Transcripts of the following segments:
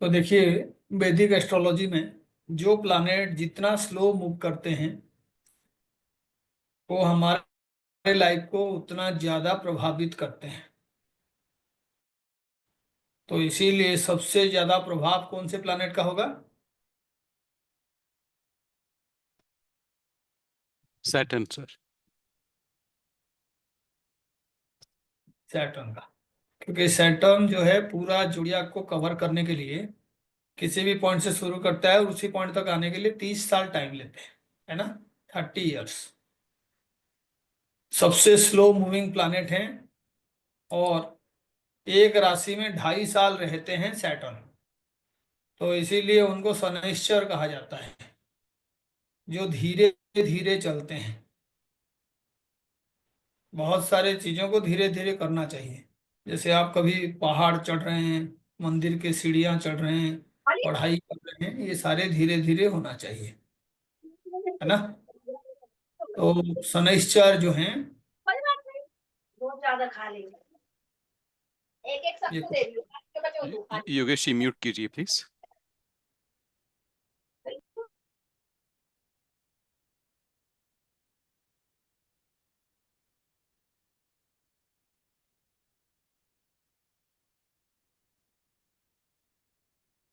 तो देखिए, वैदिक एस्ट्रोलॉजी में जो प्लानेट जितना स्लो मूव करते हैं वो हमारे लाइफ को उतना ज्यादा प्रभावित करते हैं। तो इसीलिए सबसे ज्यादा प्रभाव कौन से प्लानेट का होगा? Saturn sir. सैटर्न का। क्योंकि सैटर्न जो है पूरा जोडियाक को कवर करने के लिए किसी भी पॉइंट से शुरू करता है और उसी पॉइंट तक आने के लिए 30 साल टाइम लेते हैं, है ना? 30 इयर्स। सबसे स्लो मूविंग प्लानेट हैं और एक राशि में 2.5 साल रहते हैं सैटर्न। तो इसीलिए उनको शनैश्चर कहा जाता है, जो धीरे धीरे चलते हैं। बहुत सारे चीजों को धीरे धीरे करना चाहिए। जैसे आप कभी पहाड़ चढ़ रहे हैं, मंदिर के सीढ़ियां चढ़ रहे हैं, पढ़ाई कर रहे हैं, ये सारे धीरे धीरे होना चाहिए, है ना? तो शनैश्चर जो हैं कोई बात नहीं, बहुत ज्यादा खा लेंगे, एक एक ये सबको दे दियो, आपके बच्चों को खा योगेश जी म्यूट कीजिए प्लीज।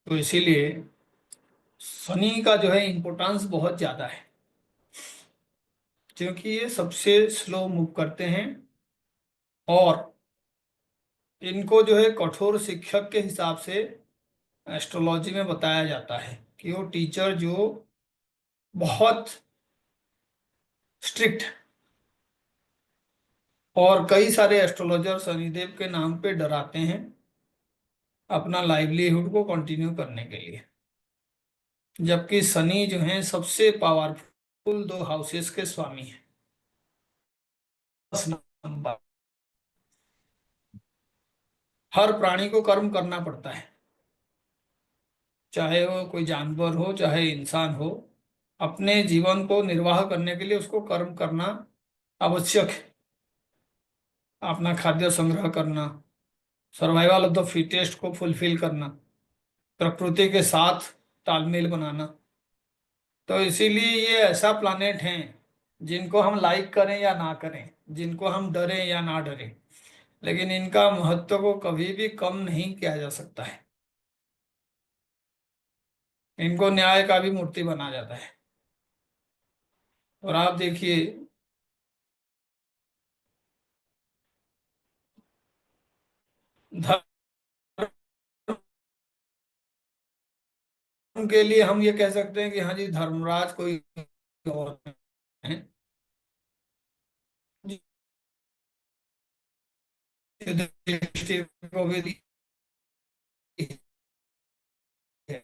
तो इसीलिए शनि का जो है इम्पोर्टेंस बहुत ज्यादा है, क्योंकि ये सबसे स्लो मूव करते हैं और इनको जो है कठोर शिक्षक के हिसाब से एस्ट्रोलॉजी में बताया जाता है कि वो टीचर जो बहुत स्ट्रिक्ट, और कई सारे एस्ट्रोलॉजर शनिदेव के नाम पे डराते हैं अपना लाइवलीहुड को कंटिन्यू करने के लिए। जबकि शनि जो है सबसे पावरफुल 2 हाउसेस के स्वामी हैं। 10 नंबर। हर प्राणी को कर्म करना पड़ता है, चाहे वो कोई जानवर हो चाहे इंसान हो। अपने जीवन को निर्वाह करने के लिए उसको कर्म करना आवश्यक है। अपना खाद्य संग्रह करना, सर्वाइवल ऑफ द फिटेस्ट को फुलफिल करना, प्रकृति के साथ तालमेल बनाना। तो इसीलिए ये ऐसा प्लानेट है जिनको हम लाइक करें या ना करें, जिनको हम डरें या ना डरें, लेकिन इनका महत्व को कभी भी कम नहीं किया जा सकता है। इनको न्याय का भी मूर्ति बना जाता है। और आप देखिए, धर्म के लिए हम ये कह सकते हैं कि हाँ जी, धर्मराज कोई और है। युधिष्ठिर को भी दी है।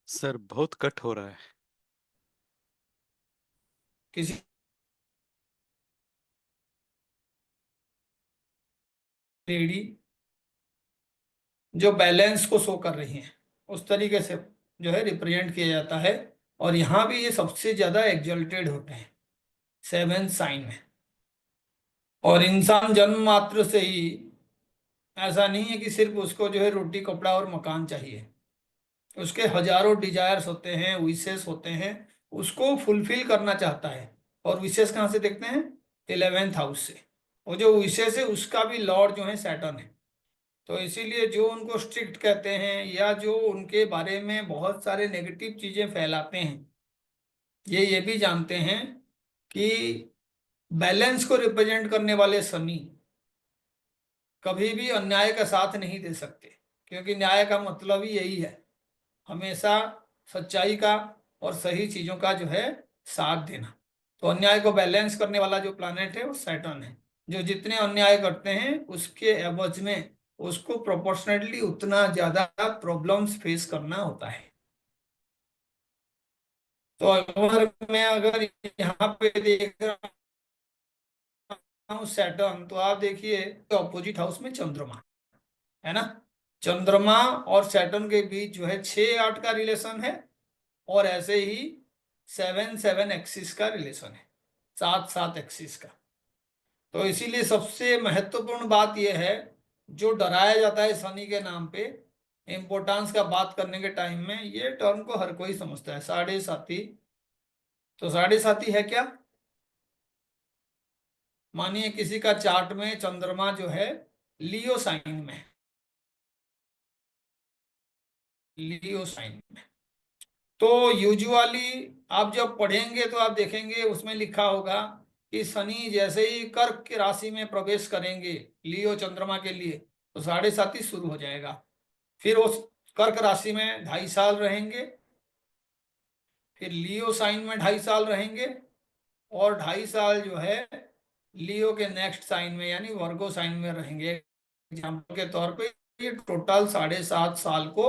सर बहुत कट हो रहा है। किसी लेडी जो बैलेंस को शो कर रही है उस तरीके से जो है रिप्रेजेंट किया जाता है। और यहाँ भी ये सबसे ज्यादा एग्जल्टेड होते हैं 7th साइन में। और इंसान जन्म मात्र से ही, ऐसा नहीं है कि सिर्फ उसको जो है रोटी कपड़ा और मकान चाहिए। उसके हजारों डिजायर्स होते हैं, विशेष होते हैं, उसको फुलफिल करना चाहता है। और विशेष कहाँ से देखते हैं? 11th हाउस से। और जो विशेष है उसका भी लॉर्ड जो है सैटर्न है। तो इसीलिए जो उनको स्ट्रिक्ट कहते हैं या जो उनके बारे में बहुत सारे नेगेटिव चीजें फैलाते हैं, ये भी जानते हैं कि बैलेंस को रिप्रेजेंट करने वाले शनि कभी भी अन्याय का साथ नहीं दे सकते। क्योंकि न्याय का मतलब ही यही है, हमेशा सच्चाई का और सही चीजों का जो है साथ देना। तो अन्याय को बैलेंस करने वाला जो प्लैनेट है वो सैटर्न है। जो जितने अन्याय करते हैं उसके एवज में उसको प्रोपोर्शनेटली उतना ज्यादा प्रॉब्लम्स फेस करना होता है। तो अगर यहाँ पे देख रहा हूँ सैटर्न, तो आप देखिए ऑपोजिट हाउस में चंद्रमा है ना। चंद्रमा और सैटर्न के बीच जो है 6-8 का रिलेशन है। और ऐसे ही 7-7 एक्सिस का रिलेशन है, 7-7 एक्सिस का। तो इसीलिए सबसे महत्वपूर्ण बात यह है जो डराया जाता है शनि के नाम पे, इंपोर्टेंस का बात करने के टाइम में, ये टर्म को हर कोई समझता है, साढ़े साथी। तो साढ़े साथी है क्या? मानिए किसी का चार्ट में चंद्रमा जो है लियो साइन में है, लियो साइन में, तो यूजुअली आप जब पढ़ेंगे तो आप देखेंगे उसमें लिखा होगा कि शनि जैसे ही कर्क की राशि में प्रवेश करेंगे लियो चंद्रमा के लिए, तो साढ़े साथी शुरू हो जाएगा। फिर उस कर्क राशि में 2.5 साल रहेंगे, फिर लियो साइन में 2.5 साल रहेंगे, और 2.5 साल जो है लियो के नेक्स्ट साइन में यानी वर्गो साइन में रहेंगे। एग्जाम्पल के तौर पे ये टोटल 7.5 साल को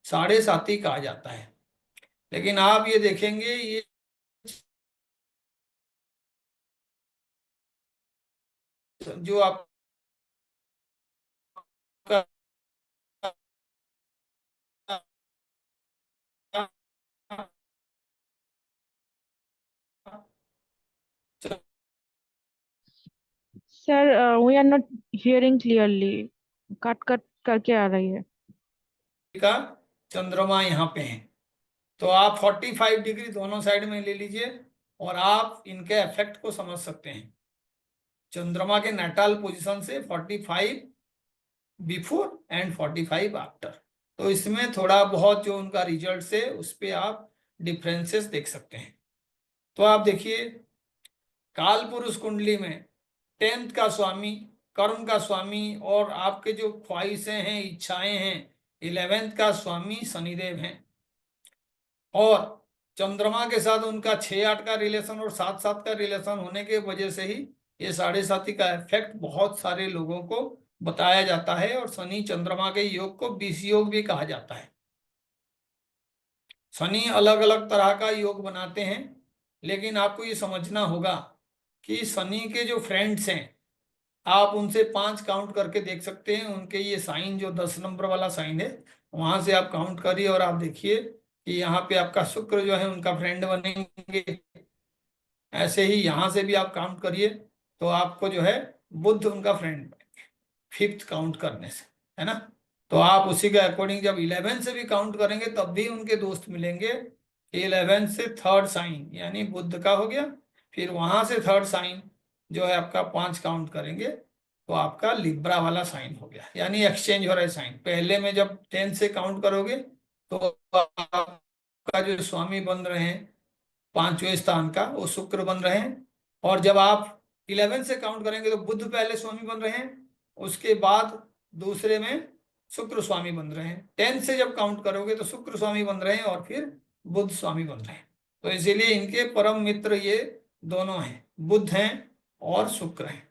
साढ़े साथी कहा जाता है। लेकिन आप ये देखेंगे ये जो आपका Sir, we are not hearing clearly. Cut cut करके आ रही है। का चंद्रमा यहाँ पे है, तो आप 45 डिग्री दोनों साइड में ले लीजिए और आप इनके इफेक्ट को समझ सकते हैं। चंद्रमा के नेटाल पोजीशन से 45 बिफोर एंड 45 आफ्टर, तो इसमें थोड़ा बहुत जो उनका रिजल्ट है उस पर आप डिफरेंसेस देख सकते हैं। तो आप देखिए काल पुरुष कुंडली में 10th का स्वामी, कर्म का स्वामी और आपके जो ख्वाहिशें हैं, इच्छाएं हैं, 11th का स्वामी शनिदेव हैं, और चंद्रमा के साथ उनका 6-8 का रिलेशन और 7-7 का रिलेशन होने के वजह से ही ये साढ़े साथी का इफेक्ट बहुत सारे लोगों को बताया जाता है, और शनि चंद्रमा के योग को 20 योग भी कहा जाता है। शनि अलग अलग तरह का योग बनाते हैं, लेकिन आपको ये समझना होगा कि शनि के जो फ्रेंड्स हैं आप उनसे 5 काउंट करके देख सकते हैं। उनके ये साइन जो 10 नंबर वाला साइन है वहां से आप काउंट करिए और आप देखिए कि यहाँ पे आपका शुक्र जो है उनका फ्रेंड बनेंगे। ऐसे ही यहाँ से भी आप काउंट करिए तो आपको जो है बुध उनका फ्रेंड बनेंगे 5th काउंट करने से, है ना। तो आप उसी के अकॉर्डिंग जब 11 से भी काउंट करेंगे तब भी उनके दोस्त मिलेंगे। 11 से 3rd साइन यानी बुध का हो गया, फिर वहां से 3rd साइन जो है आपका 5 काउंट करेंगे तो आपका लिब्रा वाला साइन हो गया, यानी एक्सचेंज हो रहा है साइन। पहले में जब 10 से काउंट करोगे तो आपका जो स्वामी बन रहे हैं 5वें स्थान का वो शुक्र बन रहे हैं, और जब आप 11 से काउंट करेंगे तो बुध पहले स्वामी बन रहे हैं, उसके बाद दूसरे में शुक्र स्वामी बन रहे हैं। 10 से जब काउंट करोगे तो शुक्र स्वामी बन रहे हैं और फिर बुध स्वामी बन रहे हैं। तो इसीलिए इनके परम मित्र ये दोनों हैं, बुध हैं और शुक्र हैं।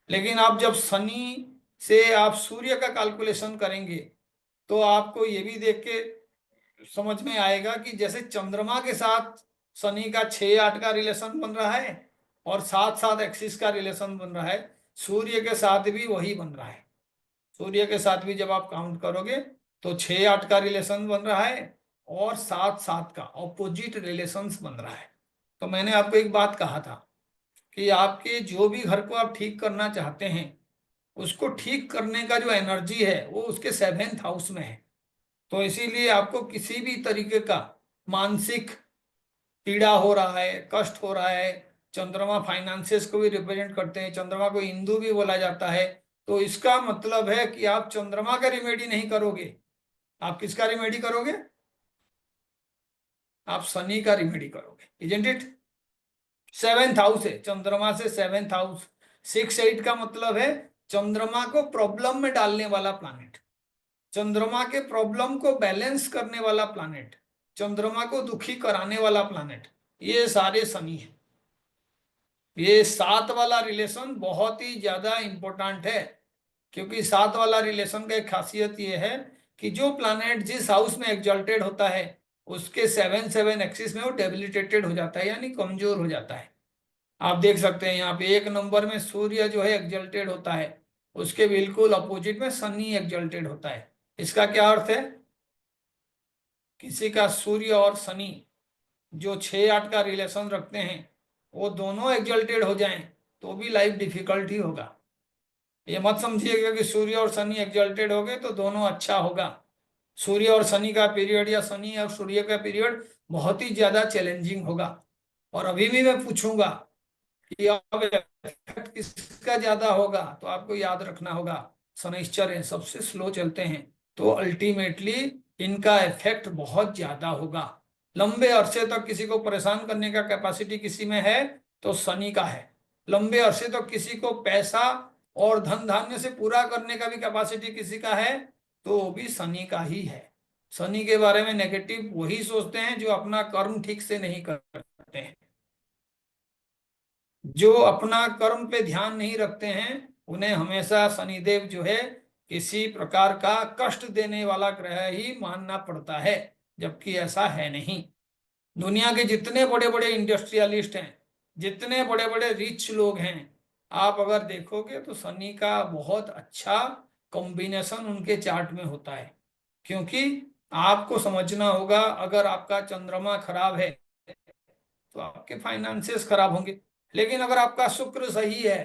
लेकिन आप जब शनि से आप सूर्य का कैलकुलेशन करेंगे तो आपको ये भी देख के समझ में आएगा कि जैसे चंद्रमा के साथ शनि का 6-8 का रिलेशन बन रहा है और 7-7 एक्सिस का रिलेशन बन रहा है, सूर्य के साथ भी वही बन रहा है। सूर्य के साथ भी जब आप काउंट करोगे तो 6-8 का रिलेशन बन रहा है और 7-7 का ऑपोजिट रिलेशंस बन रहा है। तो मैंने आपको एक बात कहा था कि आपके जो भी घर को आप ठीक करना चाहते हैं उसको ठीक करने का जो एनर्जी है वो उसके 7th हाउस में है। तो इसीलिए आपको किसी भी तरीके का मानसिक पीड़ा हो रहा है, कष्ट हो रहा है, चंद्रमा फाइनेंसेस को भी रिप्रेजेंट करते हैं, चंद्रमा को हिंदू भी बोला जाता है, तो इसका मतलब है कि आप चंद्रमा का रिमेडी नहीं करोगे, आप किसका रिमेडी करोगे? आप शनि का रिमेडी करोगे, इजंट इट। 7th हाउस है चंद्रमा से, 7th हाउस 6-8 का मतलब है चंद्रमा को प्रॉब्लम में डालने वाला प्लैनेट, चंद्रमा के प्रॉब्लम को बैलेंस करने वाला प्लैनेट, चंद्रमा को दुखी कराने वाला प्लैनेट, ये सारे शनि है। ये 7 वाला रिलेशन बहुत ही ज्यादा इंपॉर्टेंट है, क्योंकि 7 वाला रिलेशन का एक खासियत ये है कि जो प्लैनेट जिस हाउस में एग्जल्टेड होता है उसके 7-7 एक्सिस में वो डेबिलिटेटेड हो जाता है, यानी कमजोर हो जाता है। आप देख सकते हैं यहाँ पे 1 नंबर में सूर्य जो है एग्जल्टेड होता है, उसके बिल्कुल अपोजिट में शनि एग्जल्टेड होता है। इसका क्या अर्थ है? किसी का सूर्य और शनि जो 6-8 का रिलेशन रखते हैं वो दोनों एग्जल्टेड हो जाएं तो भी लाइफ डिफिकल्ट ही होगा। ये मत समझिएगा कि सूर्य और शनि एग्जल्टेड हो गए तो दोनों अच्छा होगा। सूर्य और शनि का पीरियड या शनि और सूर्य का पीरियड बहुत ही ज्यादा चैलेंजिंग होगा। और अभी भी मैं पूछूंगा कि अब इफेक्ट किसका ज्यादा होगा, तो आपको याद रखना होगा शनिश्चर है, सबसे स्लो चलते हैं, तो अल्टीमेटली इनका इफेक्ट बहुत ज्यादा होगा। लंबे अरसे तक किसी को परेशान करने का कैपेसिटी किसी में है तो शनि का है। लंबे अरसे तक किसी को पैसा और धन धान्य से पूरा करने का भी कैपेसिटी किसी का है तो वो भी शनि का ही है। शनि के बारे में नेगेटिव वही सोचते हैं जो अपना कर्म ठीक से नहीं करते हैं, जो अपना कर्म पे ध्यान नहीं रखते हैं, उन्हें हमेशा शनिदेव जो है किसी प्रकार का कष्ट देने वाला ग्रह ही मानना पड़ता है, जबकि ऐसा है नहीं। दुनिया के जितने बड़े बड़े इंडस्ट्रियलिस्ट हैं, जितने बड़े बड़े रिच लोग हैं, आप अगर देखोगे तो शनि का बहुत अच्छा कॉम्बिनेशन उनके चार्ट में होता है। क्योंकि आपको समझना होगा, अगर आपका चंद्रमा खराब है तो आपके फाइनेंसेस खराब होंगे, लेकिन अगर आपका शुक्र सही है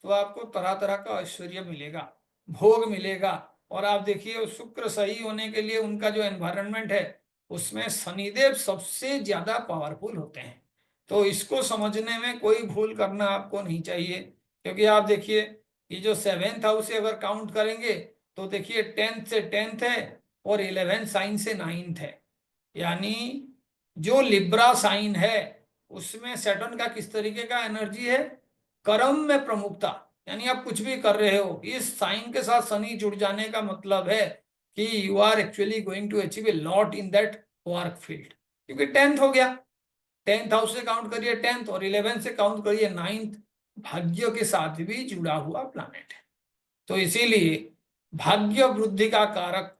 तो आपको तरह तरह का ऐश्वर्य मिलेगा, भोग मिलेगा। और आप देखिए शुक्र सही होने के लिए उनका जो एनवायरनमेंट है उसमें शनिदेव सबसे ज्यादा पावरफुल होते हैं। तो इसको समझने में कोई भूल करना आपको नहीं चाहिए। क्योंकि आप देखिए ये जो 7th हाउस से अगर काउंट करेंगे तो देखिए 10th से 10th है और 11th साइन से 9th है। यानी जो लिब्रा साइन है उसमें सैटर्न का किस तरीके का एनर्जी है, कर्म में प्रमुखता। यानी आप कुछ भी कर रहे हो, इस साइन के साथ शनि जुड़ जाने का मतलब है कि you are actually going to achieve a lot in that work field. क्योंकि 10th हो गया, 10th हाउस से काउंट करिए 10th और 11th से काउंट करिए 9th, भाग्य के साथ भी जुड़ा हुआ प्लैनेट है। तो इसीलिए भाग्य वृद्धि का कारक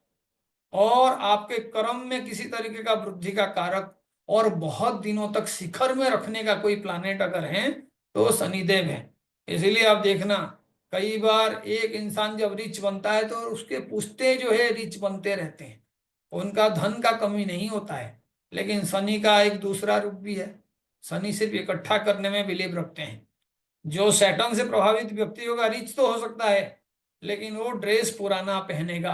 और आपके कर्म में किसी तरीके का वृद्धि का कारक और बहुत दिनों तक शिखर में रखने का कोई प्लैनेट अगर है तो शनिदेव है। इसीलिए आप देखना कई बार एक इंसान जब रिच बनता है तो उसके पुश्ते जो है रिच बनते रहते हैं, उनका धन का कमी नहीं होता है। लेकिन शनि का एक दूसरा रूप भी है, शनि सिर्फ इकट्ठा करने में बिलीव रखते हैं। जो सैटर्न से प्रभावित व्यक्ति होगा रिच तो हो सकता है लेकिन वो ड्रेस पुराना पहनेगा।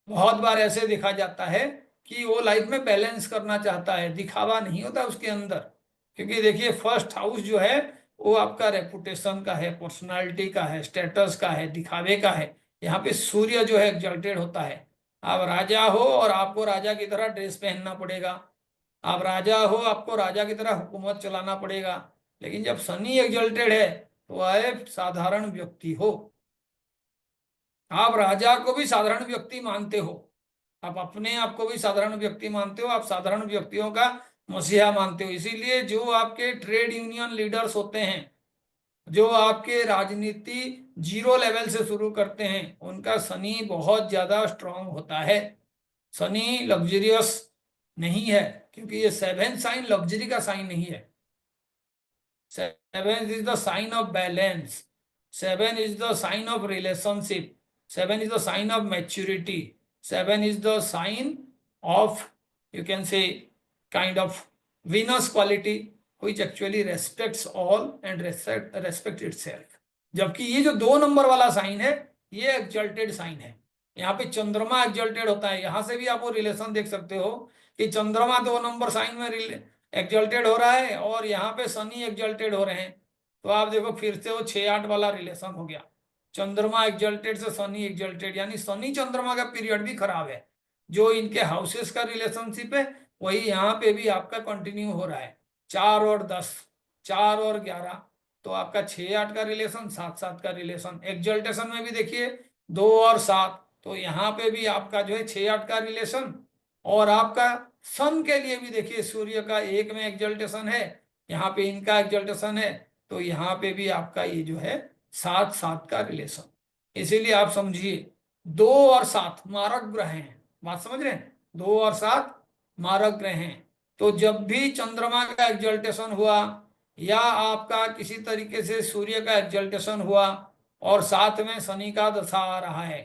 बहुत बार ऐसे देखा जाता है कि वो लाइफ में बैलेंस करना चाहता है, दिखावा नहीं होता उसके अंदर। क्योंकि देखिए फर्स्ट हाउस जो है वो आपका रेपुटेशन का है, पर्सनालिटी का है, स्टेटस का है, दिखावे का है। यहाँ पे सूर्य जो है एग्जल्टेड होता है। आप राजा हो और आपको राजा की तरह ड्रेस पहनना पड़ेगा, आप राजा हो आपको राजा की तरह हुकूमत चलाना पड़ेगा। लेकिन जब शनि एग्जल्टेड है तो वह साधारण व्यक्ति हो, आप राजा को भी साधारण व्यक्ति मानते हो, आप अपने आप को भी साधारण व्यक्ति मानते हो, आप साधारण व्यक्तियों का मसीहा मानते हो। इसीलिए जो आपके ट्रेड यूनियन लीडर्स होते हैं, जो आपके राजनीति जीरो लेवल से शुरू करते हैं, उनका शनि बहुत ज्यादा स्ट्रांग होता है। शनि लग्जरियस नहीं है, क्योंकि ये 7th साइन लग्जरी का साइन नहीं है। 7 is the sign of balance, 7 is the sign of relationship, 7 is the sign of maturity, 7 is the sign of, you can say, kind of Venus quality which actually respects all and respect itself। जबकि ये जो 2 number वाला sign है ये एक्जल्टेड sign है। यहाँ पे चंद्रमा एक्जल्टेड होता है, यहाँ से भी आप वो रिलेशन देख सकते हो कि चंद्रमा 2 नंबर साइन में एक्जल्टेड हो रहा है और यहाँ पे शनि एक्जल्टेड हो रहे हैं। तो आप देखो फिर से वो 6-8 वाला रिलेशन हो गया, चंद्रमा एक्जल्टेड से शनि एक्जल्टेड, यानी शनि चंद्रमा का पीरियड भी खराब है। जो इनके हाउसेस का रिलेशनशिप है वही यहाँ पे भी आपका कंटिन्यू हो रहा है, 4 और 10, 4 और 11, तो आपका 6-8 का रिलेशन, 7-7 का रिलेशन। एक्जल्टेशन में भी देखिए 2 और 7, तो यहाँ पे भी आपका जो है 6-8 का रिलेशन। और आपका सन के लिए भी देखिए सूर्य का 1 में एक्जल्टेशन है, यहाँ पे इनका एक्जल्टेशन है, तो यहाँ पे भी आपका ये जो है 7-7 का रिलेशन। इसीलिए आप समझिए 2 और 7 मारक ग्रह हैं, बात समझ रहे हैं, 2 और 7 मारक ग्रह हैं। तो जब भी चंद्रमा का एक्जल्टेशन हुआ या आपका किसी तरीके से सूर्य का एक्जल्टेशन हुआ और साथ में शनि का दशा आ रहा है,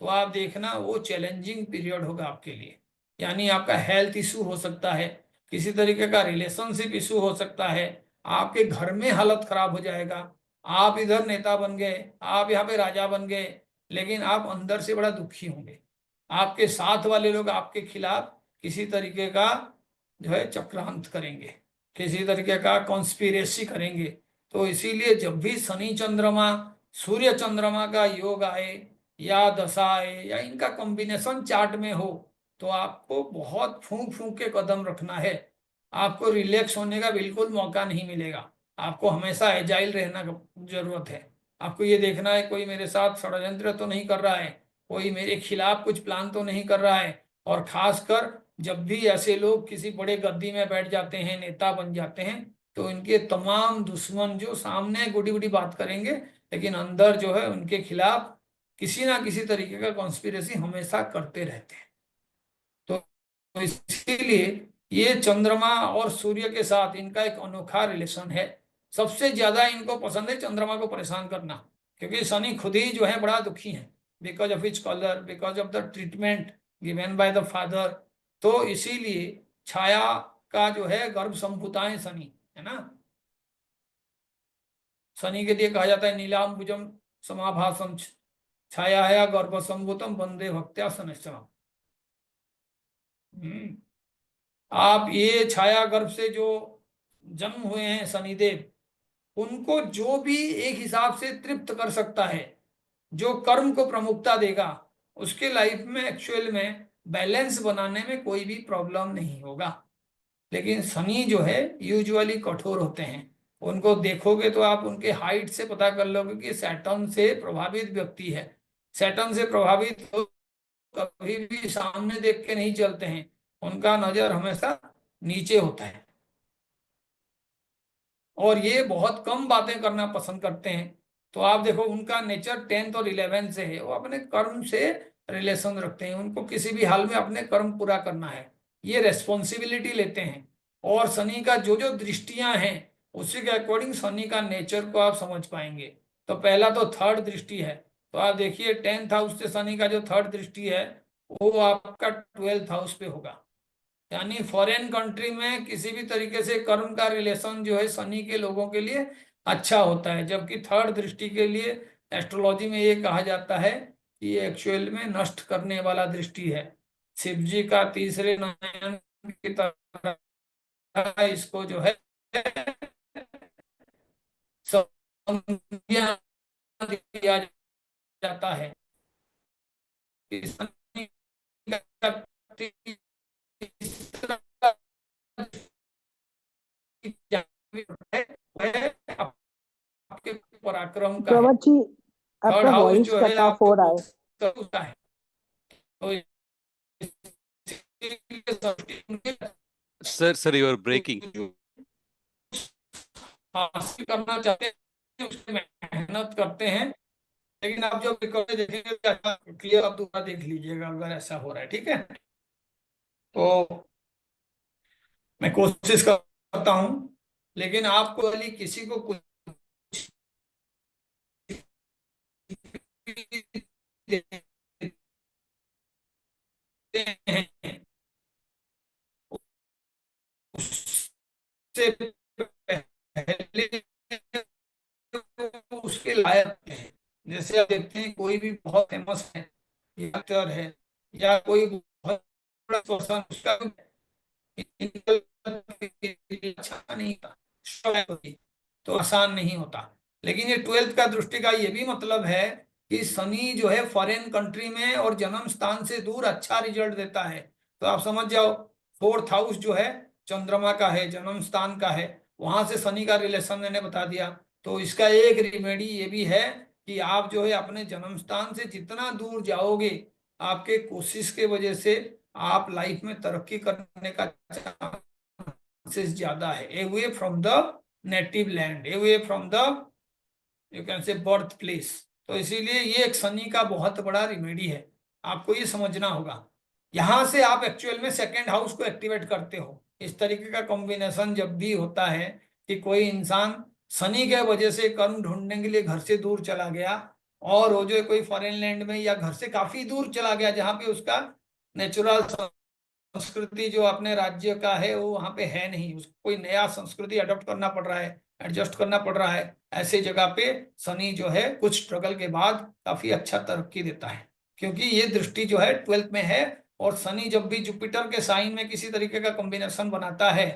तो आप देखना वो चैलेंजिंग पीरियड होगा आपके लिए। यानी आपका हेल्थ इशू हो सकता है, किसी तरीके का रिलेशनशिप इशू हो सकता है, आपके घर में हालत खराब हो जाएगा, आप इधर नेता बन गए, आप यहाँ पे राजा बन गए, लेकिन आप अंदर से बड़ा दुखी होंगे। आपके साथ वाले लोग आपके खिलाफ किसी तरीके का जो है चक्रांत करेंगे, किसी तरीके का कॉन्स्पिरेसी करेंगे। तो इसीलिए जब भी शनि चंद्रमा सूर्य चंद्रमा का योग आए या दशा आए या इनका कॉम्बिनेशन चार्ट में हो, तो आपको बहुत फूंक फूंक के कदम रखना है। आपको रिलैक्स होने का बिल्कुल मौका नहीं मिलेगा। आपको हमेशा एजाइल रहना जरूरत है। आपको ये देखना है कोई मेरे साथ षड्यंत्र तो नहीं कर रहा है, कोई मेरे खिलाफ कुछ प्लान तो नहीं कर रहा है। और खासकर जब भी ऐसे लोग किसी बड़े गद्दी में बैठ जाते हैं, नेता बन जाते हैं, तो इनके तमाम दुश्मन जो सामने गुडी गुडी बात करेंगे, लेकिन अंदर जो है उनके खिलाफ किसी ना किसी तरीके का कॉन्स्पिरेसी हमेशा करते रहते हैं। तो इसीलिए ये चंद्रमा और सूर्य के साथ इनका एक अनोखा रिलेशन है। सबसे ज्यादा इनको पसंद है चंद्रमा को परेशान करना, क्योंकि शनि खुद ही जो है बड़ा दुखी है, because of its colour, because of the treatment given by the father. तो इसीलिए छाया का जो है गर्भ संभूताएं शनि है ना। शनि के लिए कहा जाता है नीलांबुजम समाभासम छाया है गर्भ संभूतम वंदे भक्त्या शनिश्चरम। आप ये छाया गर्भ से जो जन्म हुए हैं शनिदेव, उनको जो भी एक हिसाब से तृप्त कर सकता है, जो कर्म को प्रमुखता देगा, उसके लाइफ में एक्चुअल में बैलेंस बनाने में कोई भी प्रॉब्लम नहीं होगा। लेकिन शनि जो है यूजुअली कठोर होते हैं। उनको देखोगे तो आप उनके हाइट से पता कर लोगे कि सैटर्न से प्रभावित व्यक्ति है। सैटर्न से प्रभावित लोग कभी भी सामने देख के नहीं चलते हैं, उनका नजर हमेशा नीचे होता है। और ये बहुत कम बातें करना पसंद करते हैं। तो आप देखो उनका नेचर 10th और 11th से है, वो अपने कर्म से रिलेशन रखते हैं। उनको किसी भी हाल में अपने कर्म पूरा करना है, ये रेस्पॉन्सिबिलिटी लेते हैं। और शनि का जो जो दृष्टियां हैं उसी के अकॉर्डिंग शनि का नेचर को आप समझ पाएंगे। तो पहला तो थर्ड दृष्टि है। तो आप देखिए 10th हाउस से शनि का जो थर्ड दृष्टि है वो आपका 12th हाउस पे होगा। यानी फॉरेन कंट्री में किसी भी तरीके से कर्म का रिलेशन जो है शनि के लोगों के लिए अच्छा होता है, जबकि थर्ड दृष्टि के लिए एस्ट्रोलॉजी में ये कहा जाता है कि ये एक्चुअल में नष्ट करने वाला दृष्टि है। शिव जी का तीसरे नयन की तरह इसको जो है संज्ञा दिया जाता है कि शनि का तीसरा आपके पराक्रम का है। प्रवत जी, थर्ड आपका हाउस वॉइस जो है कट ऑफ हो रहा है। आपका है। तो Sir, you are breaking. हासिल करना चाहते हैं उसमें मेहनत करते हैं। लेकिन आप जब रिकॉर्ड देखेंगे क्लियर, आप दोबारा देख लीजिएगा अगर ऐसा हो रहा है। ठीक है, तो मैं कोशिश करता हूँ, लेकिन आपको वाली किसी को कुछ उससे पहले उसके लायक है। जैसे आप देखते हैं कोई भी बहुत फेमस है, एक्टर है या कोई बहुत बड़ा पर्सन, उसका अच्छा नहीं था तो आसान नहीं होता। लेकिन ये 12th का दृष्टि का ये भी मतलब है कि शनि जो है फॉरेन कंट्री में और जन्म स्थान से दूर अच्छा रिजल्ट देता है। तो आप समझ जाओ 4th हाउस जो है चंद्रमा का है, जन्म स्थान का है, वहां से शनि का रिलेशन मैंने बता दिया। तो इसका एक रेमेडी ये भी है कि आप जो है अपने जन्म स्थान से जितना दूर जाओगे, आपके कोशिश के वजह से आप लाइफ में तरक्की करने का चांसेस ज्यादा है। Away from the native land, away from the you can से बर्थ प्लेस। तो इसीलिए ये एक शनि का बहुत बड़ा रेमेडी है, आपको ये समझना होगा। यहां से आप एक्चुअल में सेकेंड हाउस को एक्टिवेट करते हो। इस तरीके का कॉम्बिनेशन जब भी होता है कि कोई इंसान शनि के वजह से कर्म ढूंढने के लिए घर से दूर चला गया, और वो जो कोई फॉरेन लैंड में या घर से काफी दूर चला गया जहां पे उसका नेचुरल संस्कृति जो अपने राज्य का है वो वहां पे है नहीं, उसको कोई नया संस्कृति अडॉप्ट करना पड़ रहा है, एडजस्ट करना पड़ रहा है, ऐसे जगह पे शनि जो है कुछ स्ट्रगल के बाद काफी अच्छा तरक्की देता है, क्योंकि ये दृष्टि जो है 12th में है। और शनि जब भी जुपिटर के साइन में किसी तरीके का कॉम्बिनेशन बनाता है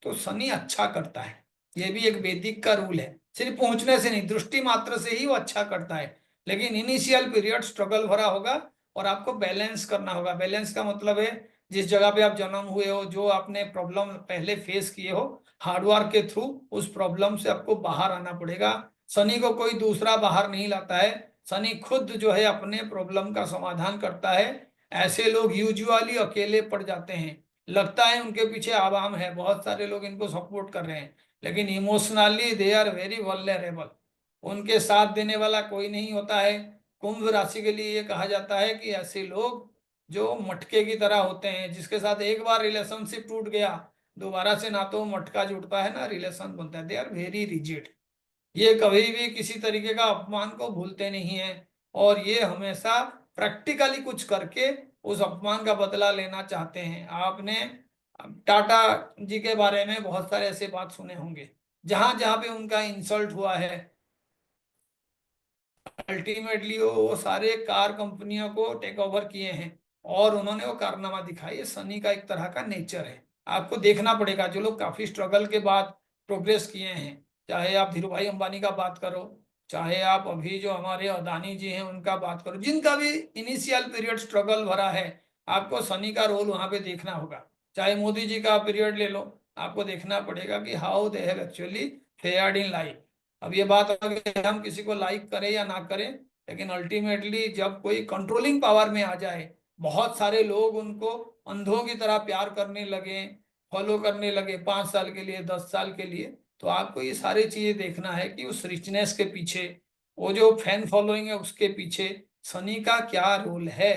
तो शनि अच्छा करता है। ये भी एक वैदिक का रूल है, सिर्फ पहुंचने से नहीं, दृष्टि मात्र से ही वो अच्छा करता है। लेकिन इनिशियल पीरियड स्ट्रगल भरा होगा और आपको बैलेंस करना होगा। बैलेंस का मतलब है जिस जगह पे आप जन्म हुए हो, जो आपने प्रॉब्लम पहले फेस किए हो, हार्डवर्क के थ्रू उस प्रॉब्लम से आपको बाहर आना पड़ेगा। शनि को कोई दूसरा बाहर नहीं लाता है, शनि खुद जो है अपने प्रॉब्लम का समाधान करता है। ऐसे लोग यूजुअली अकेले पड़ जाते हैं, लगता है उनके पीछे आवाम है, बहुत सारे लोग इनको सपोर्ट कर रहे हैं, लेकिन emotionally they are very vulnerable. उनके साथ देने वाला कोई नहीं होता है। कुंभ राशि के लिए ये कहा जाता है कि ऐसे लोग जो मटके की तरह होते हैं, जिसके साथ एक बार रिलेशनशिप टूट गया, दोबारा से ना तो मटका जुड़ता है ना रिलेशन बनता है। They are very rigid. ये कभी भी किसी तरीके का अपमान को भूलते नहीं है, और ये हमेशा प्रैक्टिकली कुछ करके उस अपमान का बदला लेना चाहते हैं। आपने टाटा जी के बारे में बहुत सारे ऐसे बात सुने होंगे, जहां जहां पे उनका इंसल्ट हुआ है, अल्टीमेटली वो सारे कार कंपनियों को टेक ओवर किए हैं और उन्होंने वो कारनामा दिखाया। ये शनि का एक तरह का नेचर है, आपको देखना पड़ेगा। जो लोग काफी स्ट्रगल के बाद प्रोग्रेस किए हैं, चाहे आप धीरू भाई अंबानी का बात करो, चाहे आप अभी जो हमारे अदानी जी हैं उनका बात करो, जिनका भी इनिशियल पीरियड स्ट्रगल भरा है, आपको शनि का रोल वहां पे देखना होगा। चाहे मोदी जी का पीरियड ले लो, आपको देखना पड़ेगा कि how they have actually fared in life. अब ये बात अगर हम किसी को लाइक करें या ना करें, लेकिन अल्टीमेटली जब कोई कंट्रोलिंग पावर में आ जाए, बहुत सारे लोग उनको अंधों की तरह प्यार करने लगे, फॉलो करने लगे 5 साल के लिए, 10 साल के लिए, तो आपको ये सारी चीजें देखना है कि उस रिचनेस के पीछे, वो जो फैन फॉलोइंग है उसके पीछे शनि का क्या रोल है।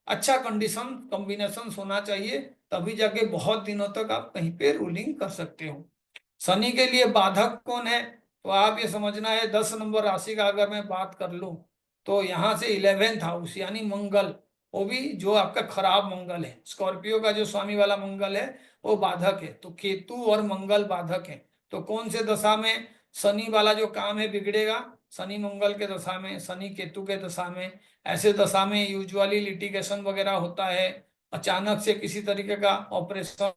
अच्छा कंडीशन कॉम्बिनेशन होना चाहिए, तभी जाके बहुत दिनों तक आप कहीं पे रूलिंग कर सकते हो। शनि के लिए बाधक कौन है, तो आप ये समझना है 10 नंबर राशि का अगर मैं बात कर लूं, तो यहाँ से 11th हाउस यानी मंगल, वो भी जो आपका खराब मंगल है, स्कॉर्पियो का जो स्वामी वाला मंगल है वो बाधक है। तो केतु और मंगल बाधक है। तो कौन से दशा में शनि वाला जो काम है बिगड़ेगा, शनि मंगल के दशा में, शनि केतु के दशा में। ऐसे दशा में यूजुअली लिटिगेशन वगैरह होता है, अचानक से किसी तरीके का ऑपरेशन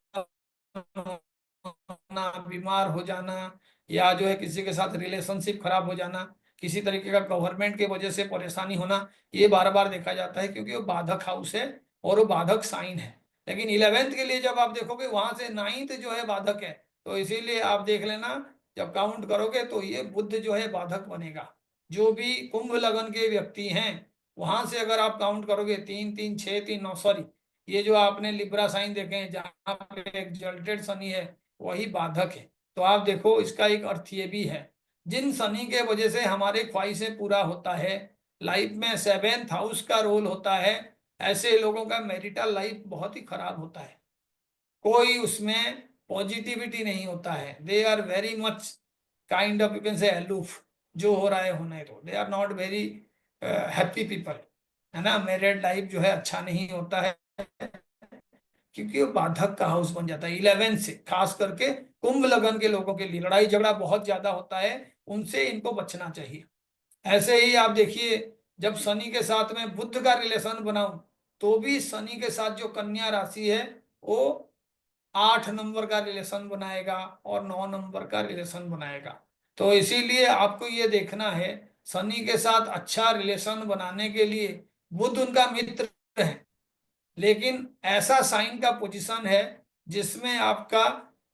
होना, बीमार हो जाना, या जो है किसी के साथ रिलेशनशिप खराब हो जाना, किसी तरीके का गवर्नमेंट की वजह से परेशानी होना, ये बार बार देखा जाता है, क्योंकि वो बाधक हाउस है और वो बाधक साइन है। लेकिन 11th के लिए जब आप देखोगे वहां से 9th जो है बाधक है, तो इसीलिए आप देख लेना जब काउंट करोगे तो ये बुध जो है बाधक बनेगा। जो भी कुंभ लगन के व्यक्ति हैं, वहां से अगर आप काउंट करोगे 3 3 6 3 9, सॉरी, ये जो आपने लिब्रा साइन देखे हैं जहां पे एक्सल्टेड शनि है, वही बाधक है। तो आप देखो इसका एक अर्थ ये भी है, जिन शनि के वजह से हमारे ख्वाहिशें पूरा होता है, लाइफ में 7th हाउस का रोल होता है, ऐसे लोगों का मैरिटल लाइफ बहुत ही खराब होता है। कोई उसमें पॉजिटिविटी नहीं होता है, they are very much kind of, you can say aloof, जो हो रहा है होने दो, they are not very happy people, है ना। मैरिड लाइफ जो है अच्छा नहीं होता है, क्योंकि वो बाधक का हाउस बन जाता है 11 से। खास करके कुंभ लगन के लोगों के लिए लड़ाई झगड़ा बहुत ज्यादा होता है, उनसे इनको बचना चाहिए। ऐसे ही आप देखिए, जब शनि के साथ में बुध का रिलेशन बनाऊं, तो भी शनि के साथ जो कन्या राशि है वो 8 नंबर का रिलेशन बनाएगा और 9 नंबर का रिलेशन बनाएगा। तो इसीलिए आपको ये देखना है, शनि के साथ अच्छा रिलेशन बनाने के लिए बुध उनका मित्र है, लेकिन ऐसा साइन का पोजीशन है जिसमें आपका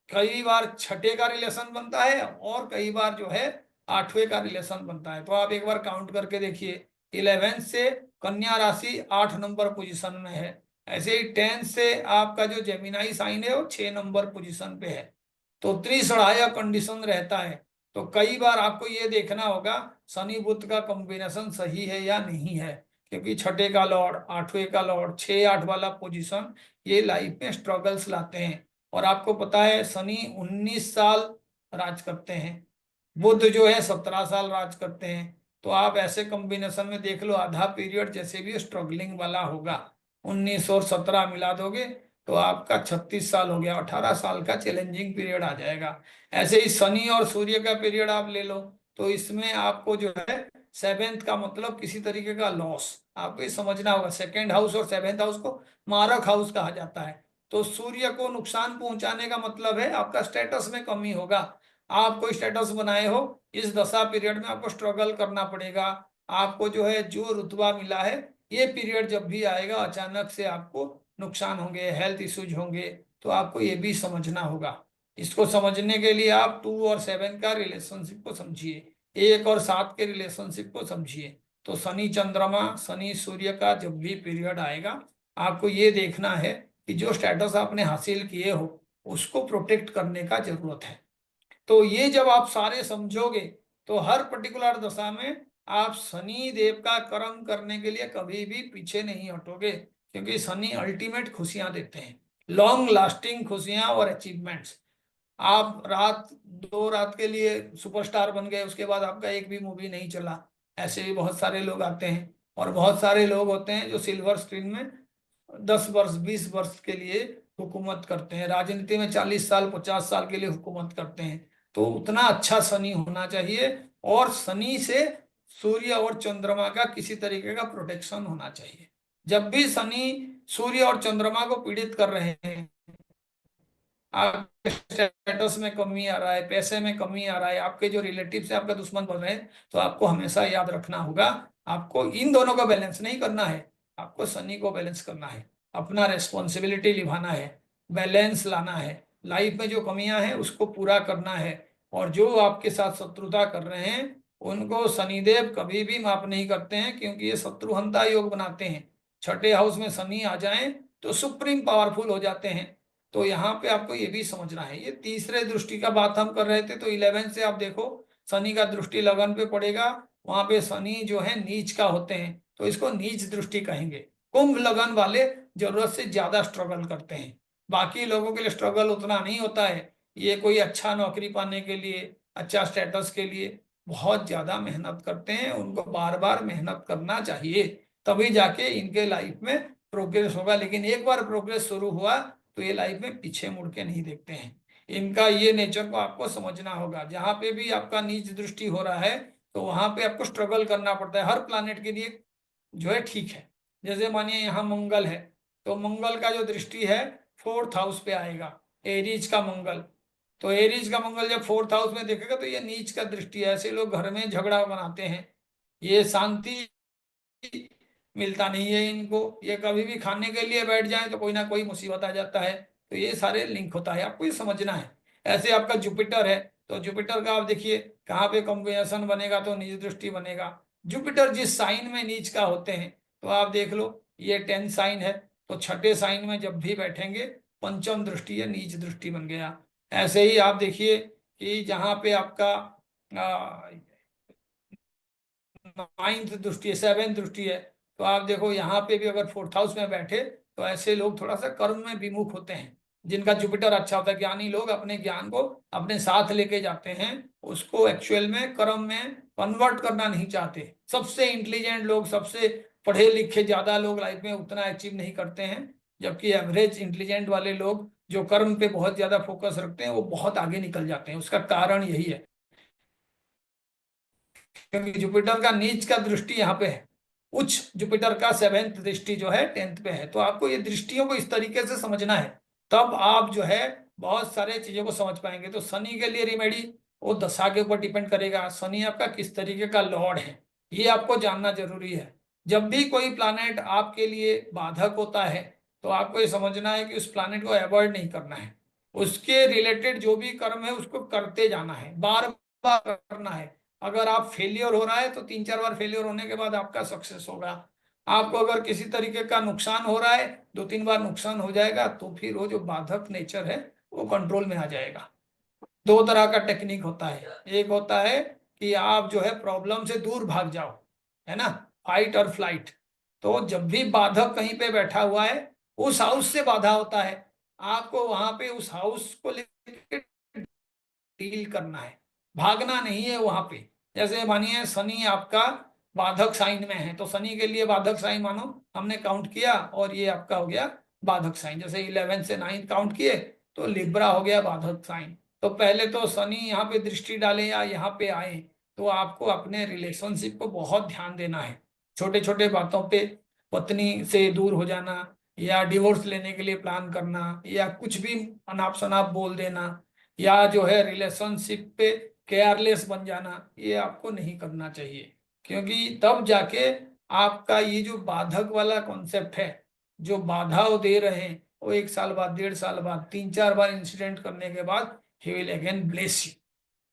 कई बार छठे का रिलेशन बनता है और कई बार जो है 8वें का रिलेशन बनता है। तो आप एक बार काउंट करके देखिए, 11 से कन्या राशि 8 नंबर पोजीशन में है। ऐसे ही 10 से आपका जो जेमिनाई साइन है वो 6 नंबर पोजीशन पे है। तो त्रिसढ़ाया कंडीशन रहता है। तो कई बार आपको ये देखना होगा शनि बुध का कॉम्बिनेशन सही है या नहीं है, क्योंकि छठे का लॉर्ड, 8वें का लॉर्ड, 6 8 वाला पोजीशन ये लाइफ में स्ट्रगल्स लाते हैं। और आपको पता है शनि 19 साल राज करते हैं, बुध जो है 17 साल राज करते हैं। तो आप ऐसे कॉम्बिनेशन में देख लो, आधा पीरियड जैसे भी स्ट्रगलिंग वाला होगा, 19 और 17 मिला दोगे तो आपका 36 साल हो गया, 18 साल का चैलेंजिंग पीरियड आ जाएगा। ऐसे ही शनि और सूर्य का पीरियड आप ले लो, तो इसमें आपको जो है 7th का मतलब किसी तरीके का लॉस, आपको ये समझना होगा। 2nd हाउस और 7th हाउस को मारक हाउस कहा जाता है। तो सूर्य को नुकसान पहुंचाने का मतलब है आपका स्टेटस में कमी होगा। आप कोई स्टेटस बनाए हो, इस दशा पीरियड में आपको स्ट्रगल करना पड़ेगा। आपको जो है जो रुतबा मिला है, ये पीरियड जब भी आएगा अचानक से आपको नुकसान होंगे, हेल्थ इश्यूज होंगे, तो आपको ये भी समझना होगा। इसको समझने के लिए आप 2 और 7 का रिलेशनशिप को समझिए, 1 और 7 के रिलेशनशिप को समझिए। तो शनि चंद्रमा, शनि सूर्य का जब भी पीरियड आएगा, आपको ये देखना है कि जो स्टेटस आपने हासिल किए हो उसको प्रोटेक्ट करने का जरूरत है। तो ये जब आप सारे समझोगे तो हर पर्टिकुलर दशा में आप शनि देव का कर्म करने के लिए कभी भी पीछे नहीं हटोगे, क्योंकि शनि अल्टीमेट खुशियां देते हैं, लॉन्ग लास्टिंग खुशियां और अचीवमेंट्स। आप रात 2 रात के लिए सुपरस्टार बन गए, उसके बाद आपका एक भी मूवी नहीं चला, ऐसे भी बहुत सारे लोग आते हैं। और बहुत सारे लोग होते हैं जो सिल्वर स्क्रीन में 10 वर्ष 20 वर्ष के लिए हुकूमत करते हैं, राजनीति में 40 साल 50 साल के लिए हुकूमत करते हैं। तो उतना अच्छा शनि होना चाहिए, और शनि से सूर्य और चंद्रमा का किसी तरीके का प्रोटेक्शन होना चाहिए। जब भी शनि सूर्य और चंद्रमा को पीड़ित कर रहे हैं, आपके स्टेटस में कमी आ रहा है, पैसे में कमी आ रहा है, आपके जो रिलेटिव से आपका दुश्मन बन रहे हैं, तो आपको हमेशा याद रखना होगा, आपको इन दोनों का बैलेंस नहीं करना है, आपको शनि को बैलेंस करना है, अपना रेस्पॉन्सिबिलिटी निभाना है, बैलेंस लाना है, लाइफ में जो कमियां हैं उसको पूरा करना है। और जो आपके साथ शत्रुता कर रहे हैं उनको शनिदेव कभी भी माफ नहीं करते हैं, क्योंकि ये शत्रुहंता योग बनाते हैं। 6ठे हाउस में शनि आ जाए तो सुप्रीम पावरफुल हो जाते हैं। तो यहाँ पे आपको ये भी समझना है, ये तीसरे दृष्टि का बात हम कर रहे थे, तो 11 से आप देखो शनि का दृष्टि लगन पे पड़ेगा, वहां पे शनि जो है नीच का होते हैं, तो इसको नीच दृष्टि कहेंगे। कुंभ लगन वाले जरूरत से ज्यादा स्ट्रगल करते हैं, बाकी लोगों के लिए स्ट्रगल उतना नहीं होता है। ये कोई अच्छा नौकरी पाने के लिए, अच्छा स्टेटस के लिए बहुत ज्यादा मेहनत करते हैं, उनको बार बार मेहनत करना चाहिए, तभी जाके इनके लाइफ में प्रोग्रेस होगा। लेकिन एक बार प्रोग्रेस शुरू हुआ तो ये लाइफ में पीछे मुड़ के नहीं देखते हैं। इनका ये नेचर को आपको समझना होगा। जहां पे भी आपका नीच दृष्टि हो रहा है तो वहां पे आपको स्ट्रगल करना पड़ता है, हर प्लानेट के लिए जो है ठीक है। जैसे मानिए यहाँ मंगल है, तो मंगल का जो दृष्टि है 4th हाउस पे आएगा, एरीज का मंगल। तो एरीज का मंगल जब 4th हाउस में देखेगा तो ये नीच का दृष्टि है। ऐसे लोग घर में झगड़ा बनाते हैं, ये शांति मिलता नहीं है इनको, ये कभी भी खाने के लिए बैठ जाए तो कोई ना कोई मुसीबत आ जाता है। तो ये सारे लिंक होता है, आपको ये समझना है। ऐसे आपका जुपिटर है, तो जुपिटर का आप देखिए कहाँ पे कॉम्बिनेशन बनेगा, तो नीच दृष्टि बनेगा। जुपिटर जिस साइन में नीच का होते हैं, तो आप देख लो ये 10 साइन है, तो 6ठे साइन में जब भी बैठेंगे पंचम दृष्टि है, नीच दृष्टि बन गया। ऐसे ही आप देखिए कि जहाँ पे आपका 9th दृष्टि है, 7th दृष्टि है, तो आप देखो यहाँ पे भी अगर 4th हाउस में बैठे तो ऐसे लोग थोड़ा सा कर्म में विमुख होते हैं। जिनका जुपिटर अच्छा होता है, ज्ञानी लोग अपने ज्ञान को अपने साथ लेके जाते हैं, उसको एक्चुअल में कर्म में कन्वर्ट करना नहीं चाहते। सबसे इंटेलिजेंट लोग, सबसे पढ़े लिखे ज्यादा लोग लाइफ में उतना अचीव नहीं करते हैं, जबकि एवरेज इंटेलिजेंट वाले लोग जो कर्म पे बहुत ज्यादा फोकस रखते हैं वो बहुत आगे निकल जाते हैं। उसका कारण यही है, क्योंकि जुपिटर का नीच का दृष्टि यहाँ पे है, उच्च जुपिटर का 7th दृष्टि जो है 10th पे है। तो आपको ये दृष्टियों को इस तरीके से समझना है, तब आप जो है बहुत सारे चीजों को समझ पाएंगे। तो शनि के लिए रिमेडी वो दशा के ऊपर डिपेंड करेगा, शनि आपका किस तरीके का लॉर्ड है, ये आपको जानना जरूरी है। जब भी कोई प्लानेट आपके लिए बाधक होता है तो आपको ये समझना है कि उस प्लानेट को अवॉइड नहीं करना है, उसके रिलेटेड जो भी कर्म है उसको करते जाना है, बार बार करना है। अगर आप फेलियर हो रहा है तो 3-4 बार फेलियर होने के बाद आपका सक्सेस होगा। आपको अगर किसी तरीके का नुकसान हो रहा है, 2-3 बार नुकसान हो जाएगा, तो फिर वो जो बाधक नेचर है वो कंट्रोल में आ जाएगा। 2 तरह का टेक्निक होता है, एक होता है कि आप जो है प्रॉब्लम से दूर भाग जाओ, है ना, फाइट और फ्लाइट। तो जब भी बाधक कहीं पे बैठा हुआ है, उस हाउस से बाधा होता है, आपको वहां पे उस हाउस को लेकर डील करना है, भागना नहीं है वहां पे। जैसे मानिए शनि आपका बाधक साइन में है, तो शनि के लिए बाधक साइन मानो हमने काउंट किया और ये आपका हो गया बाधक साइन। जैसे 11 से 9 काउंट किए तो लिब्रा हो गया बाधक साइन। तो पहले तो शनि यहाँ पे दृष्टि डाले या यहाँ पे आए तो आपको अपने रिलेशनशिप को बहुत ध्यान देना है। छोटे छोटे बातों पे पत्नी से दूर हो जाना या डिवोर्स लेने के लिए प्लान करना या कुछ भी अनाप शनाप बोल देना या जो है रिलेशनशिप पे केयरलेस बन जाना, ये आपको नहीं करना चाहिए। क्योंकि तब जाके आपका ये जो बाधक वाला कॉन्सेप्ट है, जो बाधा वो दे रहे हैं, वो 1 साल बाद, 1.5 साल बाद, 3-4 बार इंसिडेंट करने के बाद he will again bless you,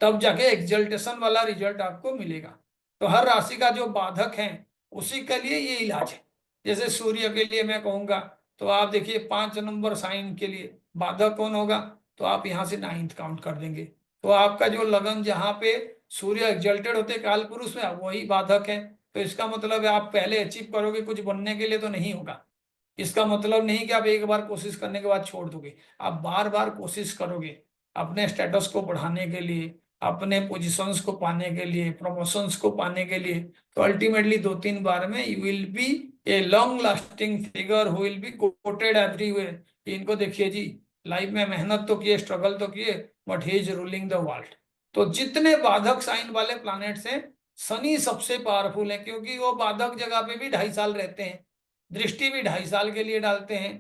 तब जाके एक्सल्टेशन वाला रिजल्ट आपको मिलेगा। तो हर राशि का जो बाधक है उसी के लिए ये इलाज है। जैसे सूर्य के लिए मैं कहूंगा तो आप देखिए 5 नंबर साइन के लिए बाधक कौन होगा, तो आप यहाँ से 9th काउंट कर देंगे। तो आपका जो लगन जहाँ पे सूर्य एक्सल्टेड होते काल पुरुष में, वही बाधक है। तो इसका मतलब है आप पहले अचीव करोगे कुछ बनने के लिए तो नहीं होगा। इसका मतलब नहीं कि आप एक बार कोशिश करने के बाद छोड़ दोगे, आप बार बार कोशिश करोगे अपने स्टेटस को बढ़ाने के लिए, अपने पोजीशंस को पाने के लिए, प्रमोशंस को पाने के लिए। तो अल्टीमेटली 2-3 बार में you will be a long lasting figure who will be coated everywhere. इनको देखिए जी, लाइफ में मेहनत तो किए, स्ट्रगल तो किए, but he is ruling the world. तो जितने बाधक साइन वाले प्लैनेट्स हैं, शनि सबसे पावरफुल है, क्योंकि वो बाधक जगह पे भी 2.5 साल रहते हैं, दृष्टि भी 2.5 साल के लिए डालते हैं,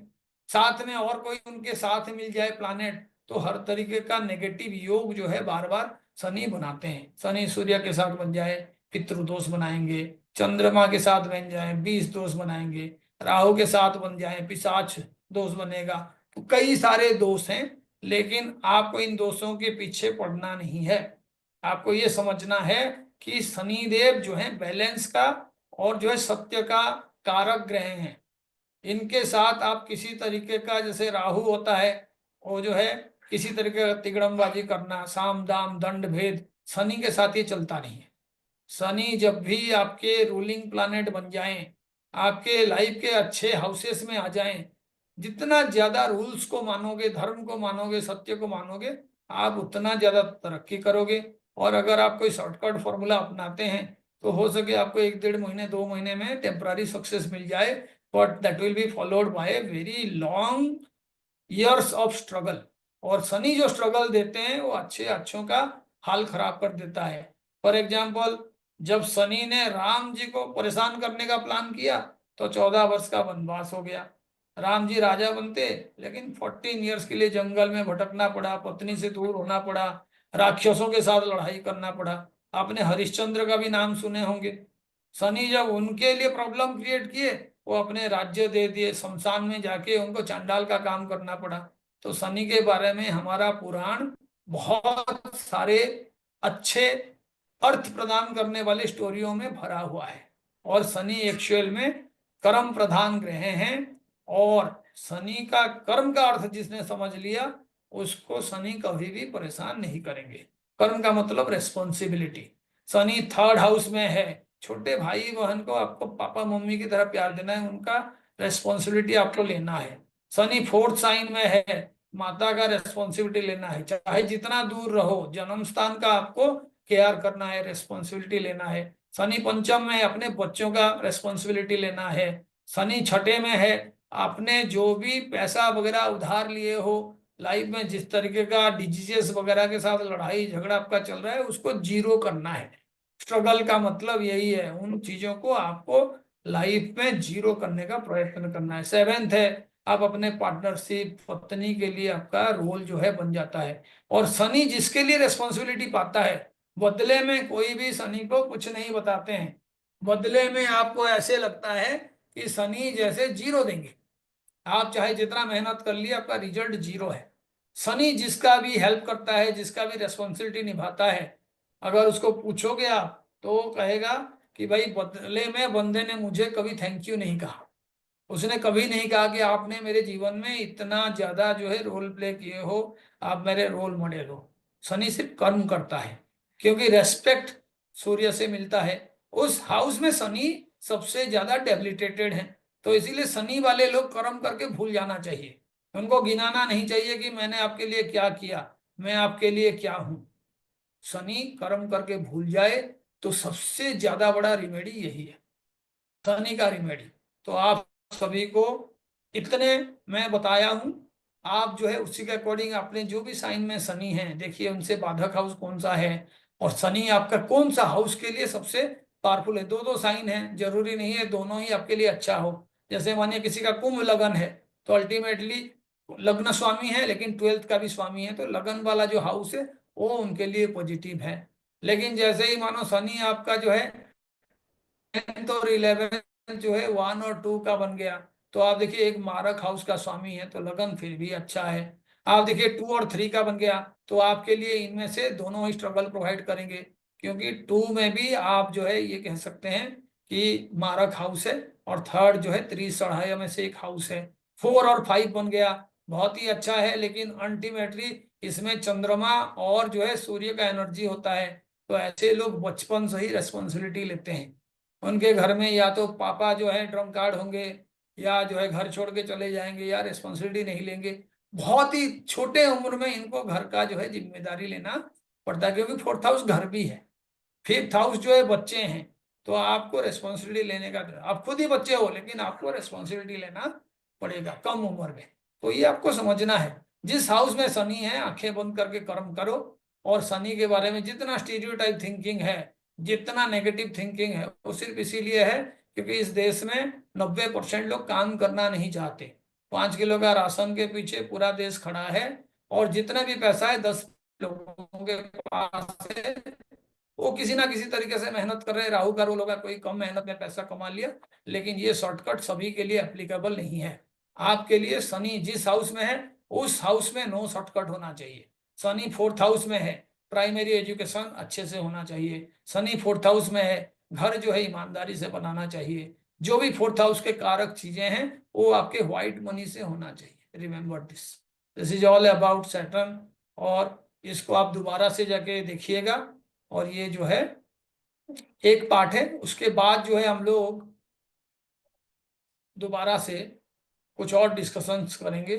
साथ में और कोई उनके साथ मिल जाए प्लानेट तो हर तरीके का नेगेटिव योग जो है बार बार शनि बनाते हैं। शनि सूर्य के साथ बन जाए पितृदोष बनाएंगे, चंद्रमा के साथ बन जाए 20 दोष बनाएंगे, राहु के साथ बन जाए पिशाच दोष बनेगा। तो कई सारे दोष हैं, लेकिन आपको इन दोषों के पीछे पड़ना नहीं है। आपको ये समझना है कि शनिदेव जो है बैलेंस का और जो है सत्य का कारक ग्रह हैं। इनके साथ आप किसी तरीके का, जैसे राहु होता है वो जो है किसी तरीके का तिगड़मबाजी करना, साम दाम दंड भेद, शनि के साथ ये चलता नहीं है। शनि जब भी आपके रूलिंग प्लैनेट बन जाएं, आपके लाइफ के अच्छे हाउसेस में आ जाएं, जितना ज्यादा रूल्स को मानोगे, धर्म को मानोगे, सत्य को मानोगे, आप उतना ज्यादा तरक्की करोगे। और अगर आप कोई शॉर्टकट फॉर्मूला अपनाते हैं तो हो सके आपको 1-1.5 महीने 2 महीने में टेम्पररी सक्सेस मिल जाए, but that will be followed by very long years of struggle. और शनि जो स्ट्रगल देते हैं वो अच्छों का हाल खराब कर देता है। फॉर एग्जाम्पल, जब शनि ने राम जी को परेशान करने का प्लान किया तो 14 वर्ष का वनवास हो गया। राम जी राजा बनते, लेकिन 14 ईयर्स के लिए जंगल में भटकना पड़ा, पत्नी से दूर होना पड़ा, राक्षसों के साथ लड़ाई करना पड़ा। आपने हरिश्चंद्र का भी नाम सुने होंगे। शनि जब उनके लिए प्रॉब्लम क्रिएट किए, वो अपने राज्य दे दिए, शमशान में जाके उनको चांडाल का काम करना पड़ा। तो शनि के बारे में हमारा पुराण बहुत सारे अच्छे अर्थ प्रदान करने वाले स्टोरियों में भरा हुआ है। और शनि एक्चुअल में कर्म प्रधान ग्रह हैं, और शनि का कर्म का अर्थ जिसने समझ लिया उसको शनि कभी भी परेशान नहीं करेंगे। कर्म का मतलब रेस्पॉन्सिबिलिटी। शनि 3rd हाउस में है, छोटे भाई बहन को आपको पापा मम्मी की तरह प्यार देना है, उनका रेस्पॉन्सिबिलिटी आपको लेना है। शनि 4th साइन में है, माता का रेस्पॉन्सिबिलिटी लेना है, चाहे जितना दूर रहो, जन्म स्थान का आपको केयर करना है, रेस्पॉन्सिबिलिटी लेना है। शनि 5th में है, अपने बच्चों का रेस्पॉन्सिबिलिटी लेना है। शनि 6ठे में है, आपने जो भी पैसा वगैरह उधार लिए हो, लाइफ में जिस तरीके का डिजीजेस वगैरह के साथ लड़ाई झगड़ा आपका चल रहा है, उसको जीरो करना है। स्ट्रगल का मतलब यही है, उन चीजों को आपको लाइफ में जीरो करने का प्रयत्न करना है। 7th है, आप अपने पार्टनरशिप पत्नी के लिए आपका रोल जो है बन जाता है। और शनि जिसके लिए रेस्पॉन्सिबिलिटी पाता है, बदले में कोई भी शनि को कुछ नहीं बताते हैं। बदले में आपको ऐसे लगता है कि शनि जैसे जीरो देंगे, आप चाहे जितना मेहनत कर लिए आपका रिजल्ट जीरो है। शनि जिसका भी हेल्प करता है, जिसका भी रेस्पॉन्सिबिलिटी निभाता है, अगर उसको पूछोगे आप तो वो कहेगा कि भाई बदले में बंदे ने मुझे कभी थैंक यू नहीं कहा, उसने कभी नहीं कहा कि आपने मेरे जीवन में इतना ज्यादा जो है रोल प्ले किए हो, आप मेरे रोल मॉडल हो। शनि सिर्फ कर्म करता है, क्योंकि रेस्पेक्ट सूर्य से मिलता है। उस हाउस में शनि सबसे ज्यादा डेबिलिटेटेड है। तो इसीलिए शनि वाले लोग कर्म करके भूल जाना चाहिए, उनको गिनाना नहीं चाहिए कि मैंने आपके लिए क्या किया, मैं आपके लिए क्या हूं। शनि कर्म करके भूल जाए तो सबसे ज्यादा बड़ा रिमेडी यही है, शनि का रिमेडी। तो आप सभी को इतने मैं बताया हूं, आप जो है उसी के अकॉर्डिंग आपने जो भी साइन में शनि है देखिए उनसे बाधक हाउस कौन सा है और शनि आपका कौन सा हाउस के लिए सबसे पावरफुल है। दो दो साइन है, जरूरी नहीं है दोनों ही आपके लिए अच्छा हो। जैसे मानिए किसी का कुंभ लगन है तो अल्टीमेटली लग्न स्वामी है लेकिन 12th का भी स्वामी है, तो लगन वाला जो हाउस है वो उनके लिए पॉजिटिव है। लेकिन जैसे ही मानो शनि आपका जो है 10th और 11th जो है 1 और 2 का बन गया, तो आप देखिए एक मारक हाउस का स्वामी है तो लगन फिर भी अच्छा है। आप देखिए 2 और 3 का बन गया तो आपके लिए इनमें से दोनों ही स्ट्रगल प्रोवाइड करेंगे, क्योंकि 2 में भी आप जो है ये कह सकते हैं कि मारक हाउस है और थर्ड जो है त्रिसढ़ाय में से एक हाउस है। 4 और 5 बन गया, बहुत ही अच्छा है, लेकिन अल्टीमेटली इसमें चंद्रमा और जो है सूर्य का एनर्जी होता है। तो ऐसे लोग बचपन से ही रेस्पॉन्सिबिलिटी लेते हैं। उनके घर में या तो पापा जो है ड्रम कार्ड होंगे या जो है घर छोड़ के चले जाएंगे या रिस्पॉन्सिबिलिटी नहीं लेंगे। बहुत ही छोटे उम्र में इनको घर का जो है जिम्मेदारी लेना पड़ता है, क्योंकि 4th हाउस घर भी है। 5th हाउस जो है बच्चे हैं, तो आपको रेस्पॉन्सिबिलिटी लेने का, आप खुद ही बच्चे हो लेकिन आपको रेस्पॉन्सिबिलिटी लेना पड़ेगा कम उम्र में। तो ये आपको समझना है। जिस हाउस में शनि है आंखें बंद करके कर्म करो, और शनि के बारे में जितना स्टीरियोटाइप थिंकिंग है, जितना नेगेटिव थिंकिंग है, वो सिर्फ इसीलिए है क्योंकि इस देश में 90% लोग काम करना नहीं चाहते। 5 किलो का राशन के पीछे पूरा देश खड़ा है, और जितना भी पैसा है 10 लोगों के पास है, वो किसी ना किसी तरीके से मेहनत कर रहे हैं। राहु का रोल होगा, कोई कम मेहनत में पैसा कमा लिया, लेकिन ये शॉर्टकट सभी के लिए एप्लीकेबल नहीं है। आपके लिए शनि जिस हाउस में है उस हाउस में नो शॉर्टकट होना चाहिए। शनि 4th हाउस में है, प्राइमरी एजुकेशन अच्छे से होना चाहिए। शनि 4th हाउस में है, घर जो है ईमानदारी से बनाना चाहिए। जो भी 4th हाउस के कारक चीजें हैं वो आपके व्हाइट मनी से होना चाहिए। Remember this is all about Saturn, और इसको आप दोबारा से जाके देखिएगा। और ये जो है एक पार्ट है, उसके बाद जो है हम लोग दोबारा से कुछ और डिस्कशंस करेंगे।